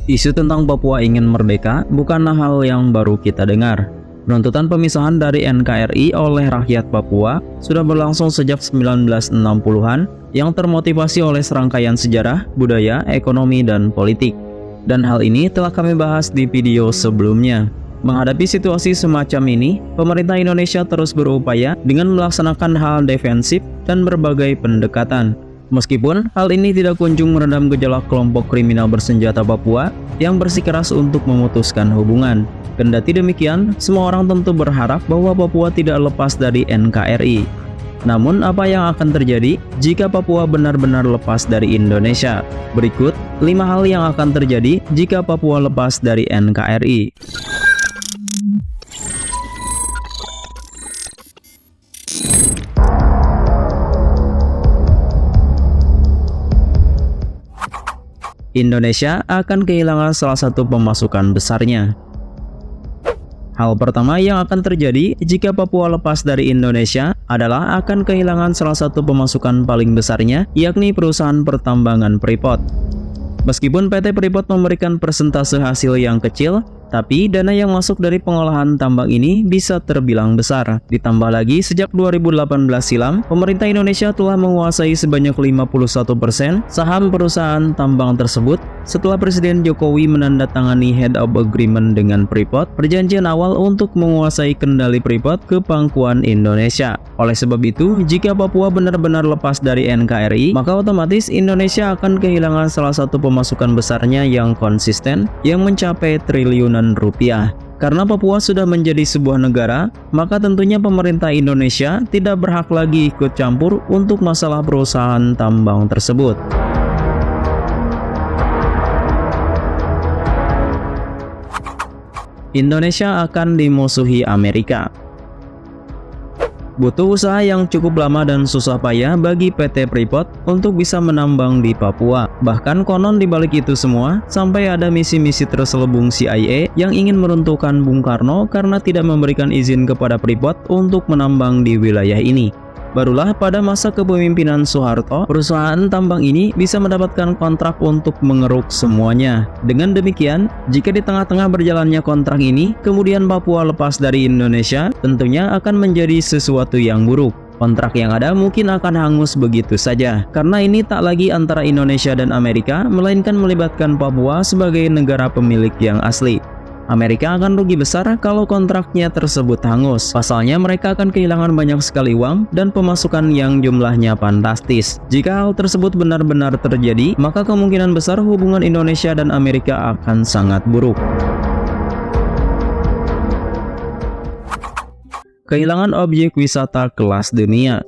Isu tentang Papua ingin merdeka bukanlah hal yang baru kita dengar. Penuntutan pemisahan dari NKRI oleh rakyat Papua sudah berlangsung sejak 1960-an yang termotivasi oleh serangkaian sejarah, budaya, ekonomi, dan politik. Dan hal ini telah kami bahas di video sebelumnya. Menghadapi situasi semacam ini, pemerintah Indonesia terus berupaya dengan melaksanakan hal defensif dan berbagai pendekatan. Meskipun hal ini tidak kunjung meredam gejolak kelompok kriminal bersenjata Papua yang bersikeras untuk memutuskan hubungan. Kendati demikian, semua orang tentu berharap bahwa Papua tidak lepas dari NKRI. Namun, apa yang akan terjadi jika Papua benar-benar lepas dari Indonesia? Berikut 5 hal yang akan terjadi jika Papua lepas dari NKRI. Indonesia akan kehilangan salah satu pemasukan besarnya. Hal pertama yang akan terjadi jika Papua lepas dari Indonesia adalah akan kehilangan salah satu pemasukan paling besarnya, yakni perusahaan pertambangan Freeport. Meskipun PT Freeport memberikan persentase hasil yang kecil, tapi dana yang masuk dari pengolahan tambang ini bisa terbilang besar. Ditambah lagi, sejak 2018 silam, pemerintah Indonesia telah menguasai sebanyak 51% saham perusahaan tambang tersebut setelah Presiden Jokowi menandatangani Head of Agreement dengan Freeport, perjanjian awal untuk menguasai kendali Freeport ke pangkuan Indonesia. Oleh sebab itu, jika Papua benar-benar lepas dari NKRI, maka otomatis Indonesia akan kehilangan salah satu pemasukan besarnya yang konsisten, yang mencapai triliunan rupiah. Karena Papua sudah menjadi sebuah negara, maka tentunya pemerintah Indonesia tidak berhak lagi ikut campur untuk masalah perusahaan tambang tersebut. Indonesia akan dimusuhi Amerika. Butuh usaha yang cukup lama dan susah payah bagi PT Freeport untuk bisa menambang di Papua. Bahkan konon di balik itu semua, sampai ada misi-misi terselubung CIA yang ingin meruntuhkan Bung Karno karena tidak memberikan izin kepada Freeport untuk menambang di wilayah ini. Barulah pada masa kepemimpinan Soeharto, perusahaan tambang ini bisa mendapatkan kontrak untuk mengeruk semuanya. Dengan demikian, jika di tengah-tengah berjalannya kontrak ini, kemudian Papua lepas dari Indonesia, tentunya akan menjadi sesuatu yang buruk. Kontrak yang ada mungkin akan hangus begitu saja, karena ini tak lagi antara Indonesia dan Amerika, melainkan melibatkan Papua sebagai negara pemilik yang asli. Amerika akan rugi besar kalau kontraknya tersebut hangus. Pasalnya mereka akan kehilangan banyak sekali uang dan pemasukan yang jumlahnya fantastis. Jika hal tersebut benar-benar terjadi, maka kemungkinan besar hubungan Indonesia dan Amerika akan sangat buruk. Kehilangan objek wisata kelas dunia.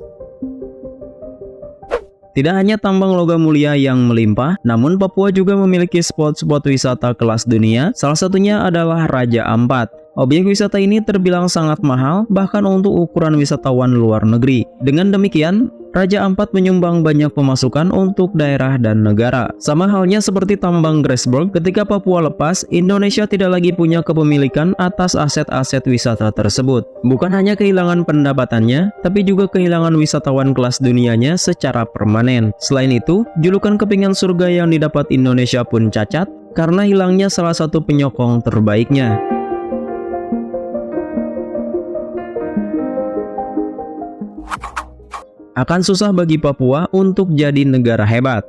Tidak hanya tambang logam mulia yang melimpah, namun Papua juga memiliki spot-spot wisata kelas dunia, salah satunya adalah Raja Ampat. Objek wisata ini terbilang sangat mahal, bahkan untuk ukuran wisatawan luar negeri. Dengan demikian, Raja Ampat menyumbang banyak pemasukan untuk daerah dan negara. Sama halnya seperti tambang Grasberg, ketika Papua lepas, Indonesia tidak lagi punya kepemilikan atas aset-aset wisata tersebut. Bukan hanya kehilangan pendapatannya, tapi juga kehilangan wisatawan kelas dunianya secara permanen. Selain itu, julukan kepingan surga yang didapat Indonesia pun cacat, karena hilangnya salah satu penyokong terbaiknya. Akan susah bagi Papua untuk jadi negara hebat.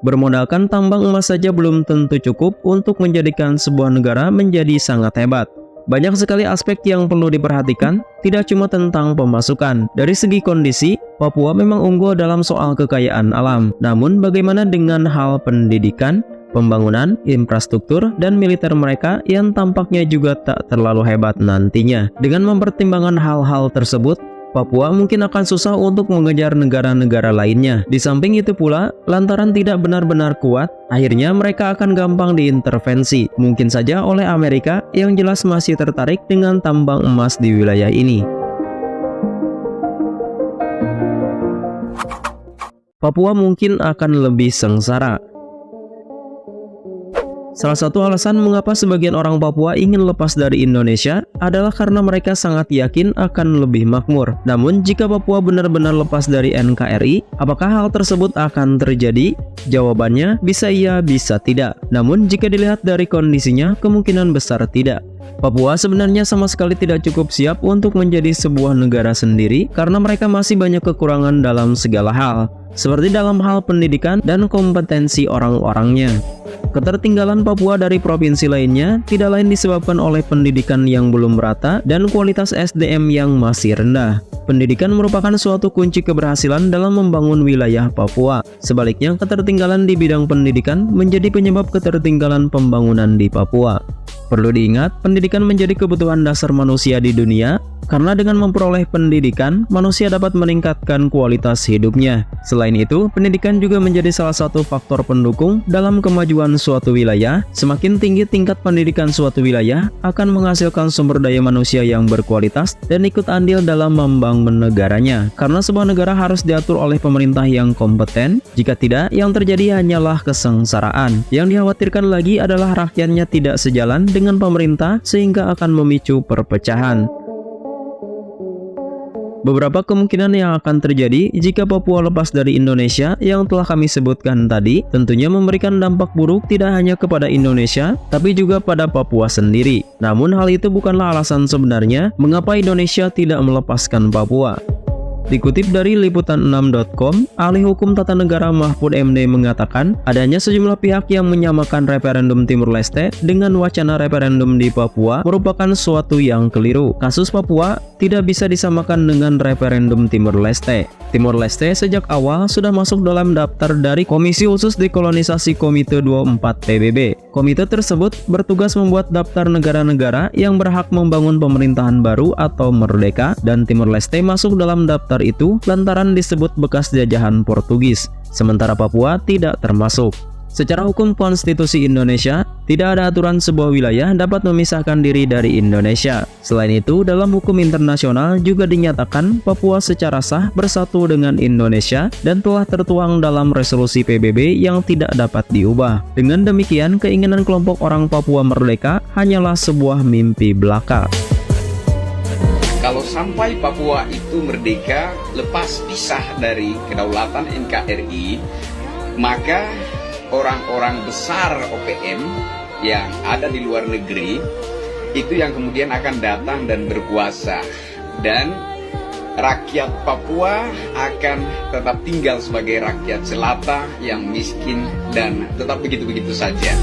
Bermodalkan tambang emas saja belum tentu cukup untuk menjadikan sebuah negara menjadi sangat hebat. Banyak sekali aspek yang perlu diperhatikan, tidak cuma tentang pemasukan. Dari segi kondisi, Papua memang unggul dalam soal kekayaan alam. Namun bagaimana dengan hal pendidikan, pembangunan, infrastruktur, dan militer mereka yang tampaknya juga tak terlalu hebat nantinya. Dengan mempertimbangkan hal-hal tersebut, Papua mungkin akan susah untuk mengejar negara-negara lainnya. Di samping itu pula, lantaran tidak benar-benar kuat, akhirnya mereka akan gampang diintervensi. Mungkin saja oleh Amerika yang jelas masih tertarik dengan tambang emas di wilayah ini. Papua mungkin akan lebih sengsara. Salah satu alasan mengapa sebagian orang Papua ingin lepas dari Indonesia adalah karena mereka sangat yakin akan lebih makmur. Namun, jika Papua benar-benar lepas dari NKRI, apakah hal tersebut akan terjadi? Jawabannya bisa iya, bisa tidak. Namun, jika dilihat dari kondisinya, kemungkinan besar tidak. Papua sebenarnya sama sekali tidak cukup siap untuk menjadi sebuah negara sendiri karena mereka masih banyak kekurangan dalam segala hal, seperti dalam hal pendidikan dan kompetensi orang-orangnya. Ketertinggalan Papua dari provinsi lainnya tidak lain disebabkan oleh pendidikan yang belum merata dan kualitas SDM yang masih rendah. Pendidikan merupakan suatu kunci keberhasilan dalam membangun wilayah Papua. Sebaliknya, ketertinggalan di bidang pendidikan menjadi penyebab ketertinggalan pembangunan di Papua. Perlu diingat, pendidikan menjadi kebutuhan dasar manusia di dunia, karena dengan memperoleh pendidikan, manusia dapat meningkatkan kualitas hidupnya. Selain itu, pendidikan juga menjadi salah satu faktor pendukung dalam kemajuan suatu wilayah. Semakin tinggi tingkat pendidikan suatu wilayah, akan menghasilkan sumber daya manusia yang berkualitas dan ikut andil dalam membangun negaranya. Karena sebuah negara harus diatur oleh pemerintah yang kompeten, jika tidak, yang terjadi hanyalah kesengsaraan. Yang dikhawatirkan lagi adalah rakyatnya tidak sejalan dengan pemerintah sehingga akan memicu perpecahan. Beberapa kemungkinan yang akan terjadi jika Papua lepas dari Indonesia yang telah kami sebutkan tadi tentunya memberikan dampak buruk tidak hanya kepada Indonesia, tapi juga pada Papua sendiri. Namun hal itu bukanlah alasan sebenarnya mengapa Indonesia tidak melepaskan Papua. Dikutip dari liputan6.com, ahli hukum tata negara Mahfud MD mengatakan adanya sejumlah pihak yang menyamakan referendum Timur Leste dengan wacana referendum di Papua merupakan suatu yang keliru. Kasus Papua tidak bisa disamakan dengan referendum Timur Leste. Timur Leste sejak awal sudah masuk dalam daftar dari Komisi Khusus Dekolonisasi Komite 24 PBB. Komite tersebut bertugas membuat daftar negara-negara yang berhak membangun pemerintahan baru atau merdeka, dan Timur Leste masuk dalam daftar itu lantaran disebut bekas jajahan Portugis, sementara Papua tidak termasuk. Secara hukum konstitusi Indonesia, tidak ada aturan sebuah wilayah dapat memisahkan diri dari Indonesia. Selain itu, dalam hukum internasional juga dinyatakan Papua secara sah bersatu dengan Indonesia dan telah tertuang dalam resolusi PBB yang tidak dapat diubah. Dengan demikian, keinginan kelompok orang Papua merdeka hanyalah sebuah mimpi belaka. Kalau sampai Papua itu merdeka, lepas pisah dari kedaulatan NKRI, maka orang-orang besar OPM yang ada di luar negeri itu yang kemudian akan datang dan berkuasa, dan rakyat Papua akan tetap tinggal sebagai rakyat jelata yang miskin dan tetap begitu-begitu saja.